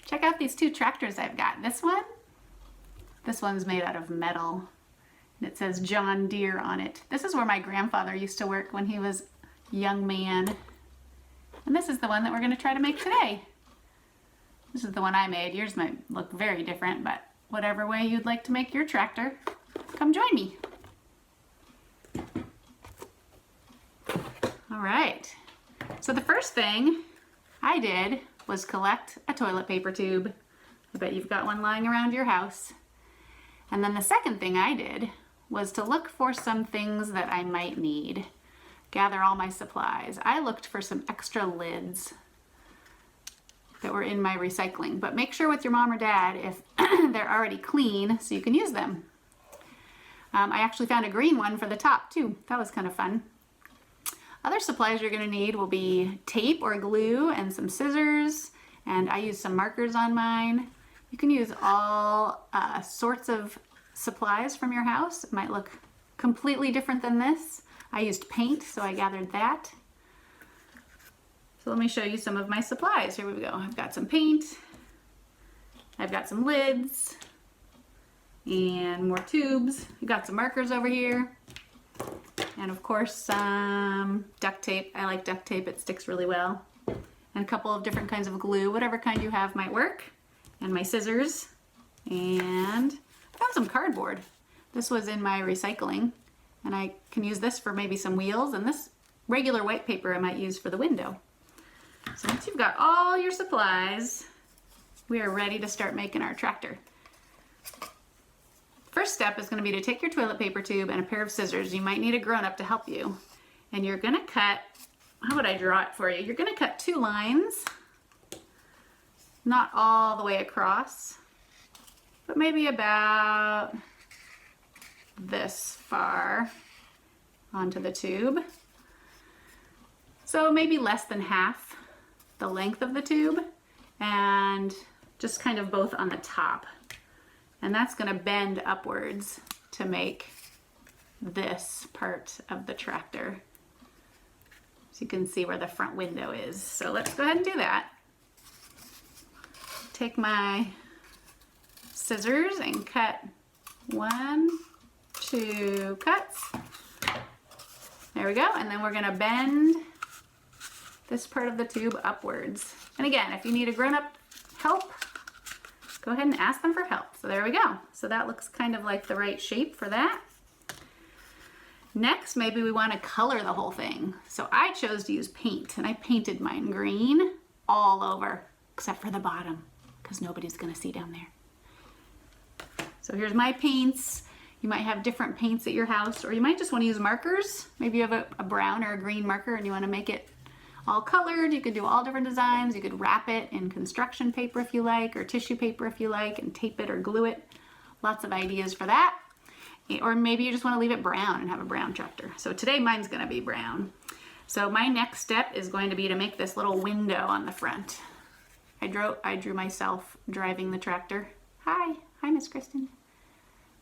Check out these two tractors I've got. This one's made out of metal. And it says John Deere on it. This is where my grandfather used to work when he was a young man. And this is the one that we're going to try to make today. This is the one I made. Yours might look very different, but whatever way you'd like to make your tractor, come join me. All right. So the first thing I did was collect a toilet paper tube. I bet you've got one lying around your house. And then the second thing I did was to look for some things that I might need. Gather all my supplies. I looked for some extra lids that were in my recycling, but make sure with your mom or dad if they're already clean so you can use them. I actually found a green one for the top too. That was kind of fun. Other supplies you're going to need will be tape or glue and some scissors, and I used some markers on mine. You can use all sorts of supplies from your house. It might look completely different than this. I used paint, so I gathered that. So let me show you some of my supplies. Here we go. I've got some paint, I've got some lids, and more tubes. I've got some markers over here. And of course some duct tape. I like duct tape, it sticks really well. And a couple of different kinds of glue, whatever kind you have might work. And my scissors. And I found some cardboard. This was in my recycling. And I can use this for maybe some wheels. And this regular white paper I might use for the window. So once you've got all your supplies, we are ready to start making our tractor. First step is going to be to take your toilet paper tube and a pair of scissors. You might need a grown-up to help you. And you're going to cut, how would I draw it for you? You're going to cut 2 lines, not all the way across, but maybe about this far onto the tube. So maybe less than half the length of the tube, and just kind of both on the top. And that's going to bend upwards to make this part of the tractor. So you can see where the front window is. So let's go ahead and do that. Take my scissors and cut 1, 2 cuts. There we go. And then we're going to bend this part of the tube upwards. And again, if you need a grown-up help, go ahead and ask them for help. So there we go. So that looks kind of like the right shape for that. Next, maybe we want to color the whole thing. So I chose to use paint, and I painted mine green all over, except for the bottom, because nobody's going to see down there. So here's my paints. You might have different paints at your house, or you might just want to use markers. Maybe you have a brown or a green marker and you want to make it all colored. You could do all different designs. You could wrap it in construction paper if you like, or tissue paper if you like, and tape it or glue it. Lots of ideas for that. Or maybe you just want to leave it brown and have a brown tractor. So today mine's going to be brown. So my next step is going to be to make this little window on the front. I drew myself driving the tractor. Hi, Miss Kristen.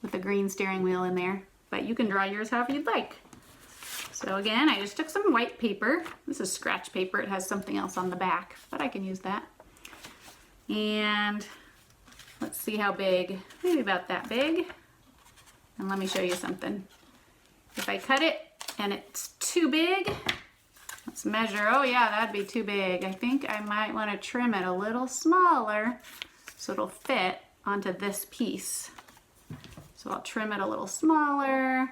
With a green steering wheel in there. But you can draw yours however you'd like. So again, I just took some white paper. This is scratch paper. It has something else on the back, but I can use that. And let's see how big, maybe about that big. And let me show you something. If I cut it and it's too big, let's measure. Oh yeah, that'd be too big. I think I might want to trim it a little smaller so it'll fit onto this piece. So I'll trim it a little smaller.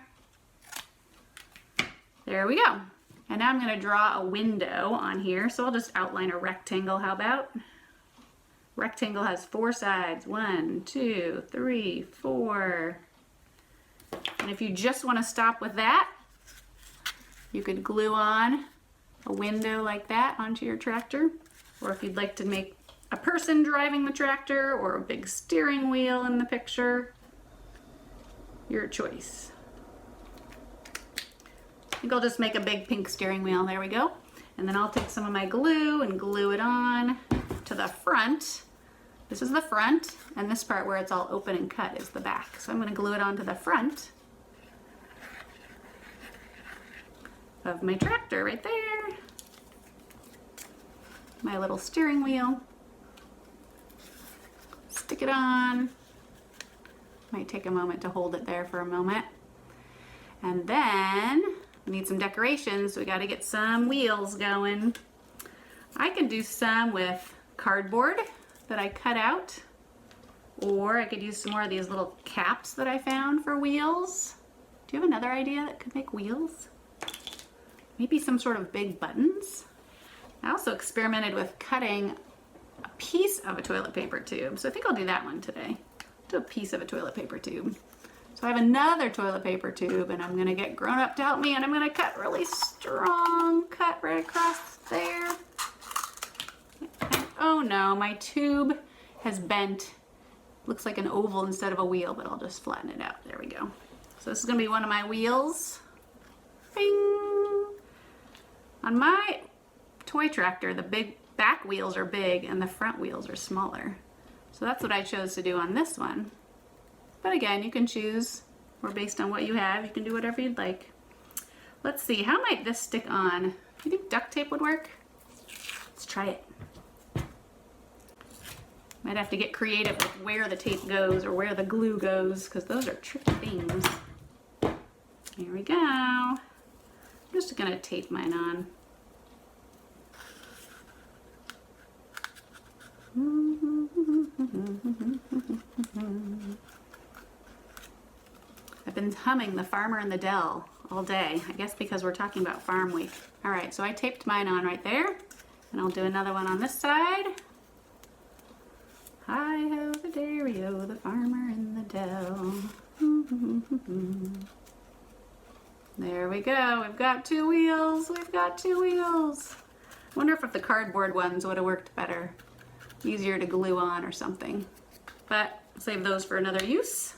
There we go. And now I'm going to draw a window on here. So I'll just outline a rectangle. How about? Rectangle has 4 sides. 1, 2, 3, 4. And if you just want to stop with that, you could glue on a window like that onto your tractor. Or if you'd like to make a person driving the tractor or a big steering wheel in the picture, your choice. I think I'll just make a big pink steering wheel. There we go. And then I'll take some of my glue and glue it on to the front. This is the front, and this part where it's all open and cut is the back. So I'm going to glue it onto the front of my tractor right there. My little steering wheel. stick it on. Might take a moment to hold it there for a moment. And then we need some decorations, so we got to get some wheels going. I can do some with cardboard that I cut out, or I could use some more of these little caps that I found for wheels. Do you have another idea that could make wheels? Maybe some sort of big buttons? I also experimented with cutting a piece of a toilet paper tube, so I think I'll do that one today. Do a piece of a toilet paper tube. So I have another toilet paper tube, and I'm gonna get grown up to help me, and I'm gonna cut really strong cut right across there. And, oh no, my tube has bent. Looks like an oval instead of a wheel, but I'll just flatten it out. There we go. So this is gonna be one of my wheels. Bing! On my toy tractor, the big back wheels are big and the front wheels are smaller. So that's what I chose to do on this one. But again, you can choose, or based on what you have, you can do whatever you'd like. Let's see, how might this stick on? Do you think duct tape would work? Let's try it. Might have to get creative with where the tape goes or where the glue goes, because those are tricky things. Here we go. I'm just gonna tape mine on. I've been humming The Farmer in the Dell all day, I guess because we're talking about Farm Week. All right, so I taped mine on right there, and I'll do another one on this side. Hi-ho the dairy-o, the farmer in the dell. There we go, we've got two wheels, we've got two wheels. I wonder if the cardboard ones would have worked better. Easier to glue on or something. But save those for another use.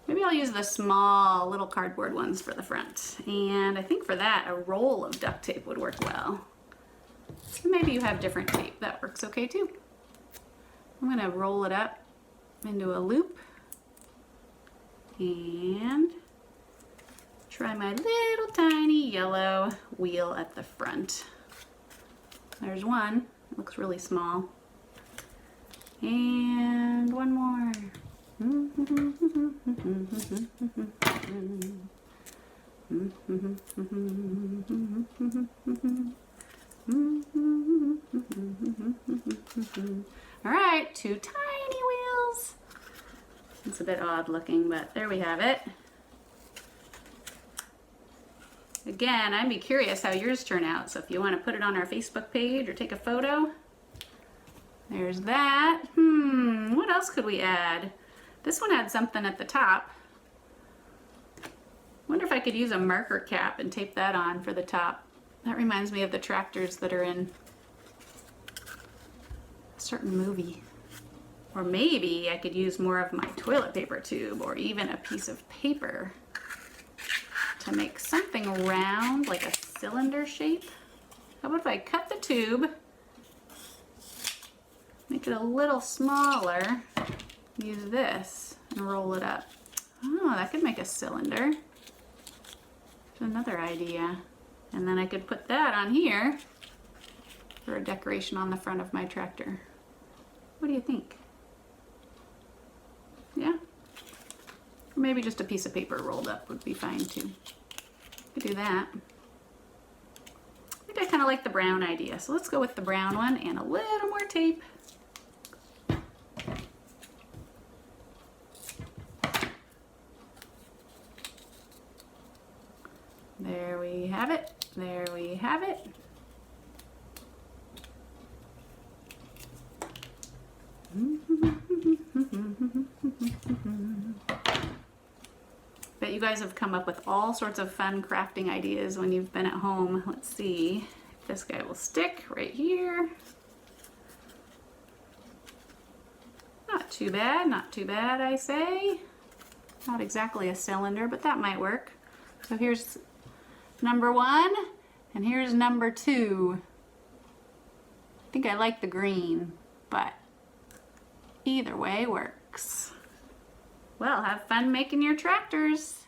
Maybe I'll use the small little cardboard ones for the front. And I think for that, a roll of duct tape would work well. Maybe you have different tape, that works okay too. I'm gonna roll it up into a loop and try my little tiny yellow wheel at the front. There's one, it looks really small. And one more. All right, two tiny wheels. It's a bit odd looking, but there we have it. Again, I'd be curious how yours turn out, so if you want to put it on our Facebook page or take a photo. There's that. What else could we add? This one had something at the top. Wonder if I could use a marker cap and tape that on for the top. That reminds me of the tractors that are in a certain movie. Or maybe I could use more of my toilet paper tube or even a piece of paper to make something round, like a cylinder shape. How about if I cut the tube, make it a little smaller, use this and roll it up. Oh, that could make a cylinder. That's another idea. And then I could put that on here for a decoration on the front of my tractor. What do you think? Yeah? Or maybe just a piece of paper rolled up would be fine too. Could do that. I think I kind of like the brown idea, so let's go with the brown one and a little more tape. There we have it. There we have it. Bet you guys have come up with all sorts of fun crafting ideas when you've been at home. Let's see if this guy will stick right here. Not too bad, I say. Not exactly a cylinder, but that might work. So here's number one, and here's number two. I think I like the green, but either way works. Well, have fun making your tractors.